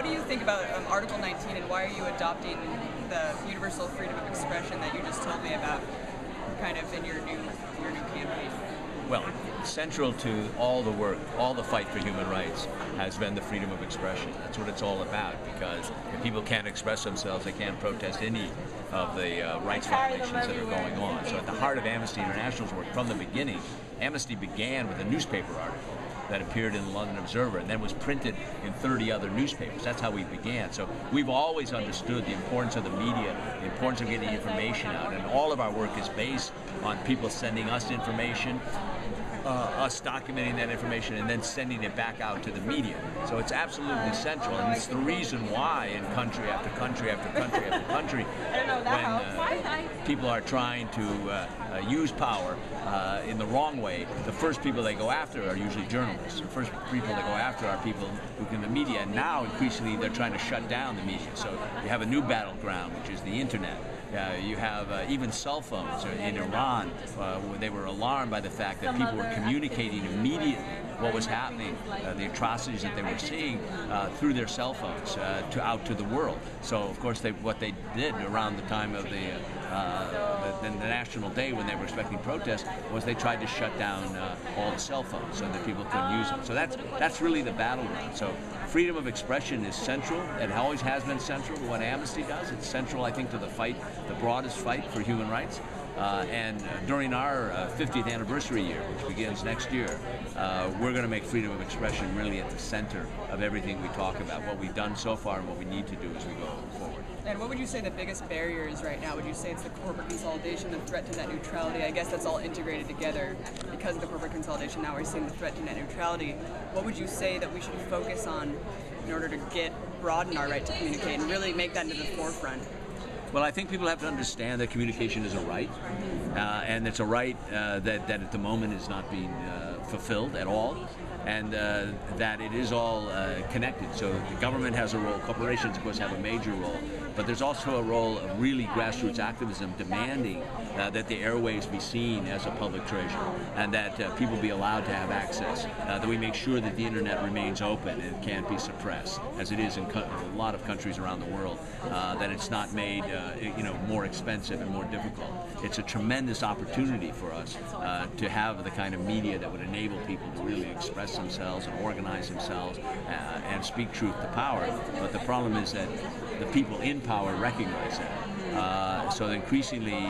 do you think about Article 19, and why are you adopting the universal freedom of expression that you just told me about, kind of in your new campaign? Well, central to all the work, all the fight for human rights has been the freedom of expression. That's what it's all about, because if people can't express themselves, they can't protest any of the rights violations that are going on. So at the heart of Amnesty International's work from the beginning, Amnesty began with a newspaper article that appeared in the London Observer and then was printed in 30 other newspapers. That's how we began. So we've always understood the importance of the media, the importance of getting information out, and all of our work is based on people sending us information, us documenting that information, and then sending it back out to the media. So it's absolutely central, and it's the reason why in country after country after country after country, when people are trying to use power in the wrong way, the first people they go after are usually journalists. The first people they go after are people who can the media, and now increasingly they're trying to shut down the media. So you have a new battleground, which is the internet. You have even cell phones in Iran. They were alarmed by the fact that people were communicating immediately what was happening, the atrocities that they were seeing through their cell phones out to the world. So, of course, what they did around the time of the National Day, when they were expecting protests, was they tried to shut down all the cell phones so that people couldn't use them. So that's really the battleground. So freedom of expression is central. It always has been central to what Amnesty does. It's central, I think, to the fight, the broadest fight for human rights. And during our 50th anniversary year, which begins next year, we're going to make freedom of expression really at the center of everything we talk about, what we've done so far and what we need to do as we go forward. And what would you say the biggest barrier is right now? Would you say it's the corporate consolidation, the threat to net neutrality? I guess that's all integrated together because of the corporate consolidation. Now we're seeing the threat to net neutrality. What would you say that we should focus on in order to broaden our right to communicate and really make that into the forefront? Well, I think people have to understand that communication is a right, and it's a right that at the moment is not being fulfilled at all, and that it is all connected. So the government has a role, corporations, of course, have a major role, but there's also a role of really grassroots activism demanding that the airwaves be seen as a public treasure, and that people be allowed to have access, that we make sure that the internet remains open and can't be suppressed, as it is in a lot of countries around the world, that it's not made more expensive and more difficult. It's a tremendous opportunity for us to have the kind of media that would enable people to really express themselves and organize themselves and speak truth to power. But the problem is that the people in power recognize that. So increasingly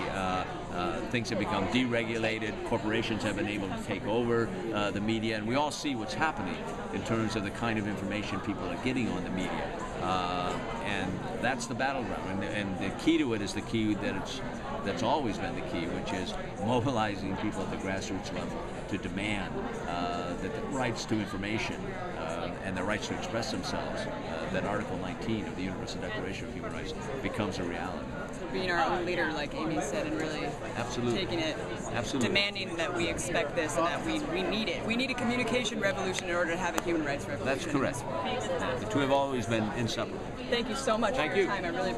things have become deregulated, corporations have been able to take over the media, and we all see what's happening in terms of the kind of information people are getting on the media. And that's the battleground, and the key to it is the key that's always been the key, which is mobilizing people at the grassroots level to demand that the rights to information and the rights to express themselves, that Article 19 of the Universal Declaration of Human Rights becomes a reality. So being our own leader, like Amy said, and really taking it, demanding that we expect this and that we need it. We need a communication revolution in order to have a human rights revolution. That's correct. The two have always been inseparable. Thank you so much for your time. I really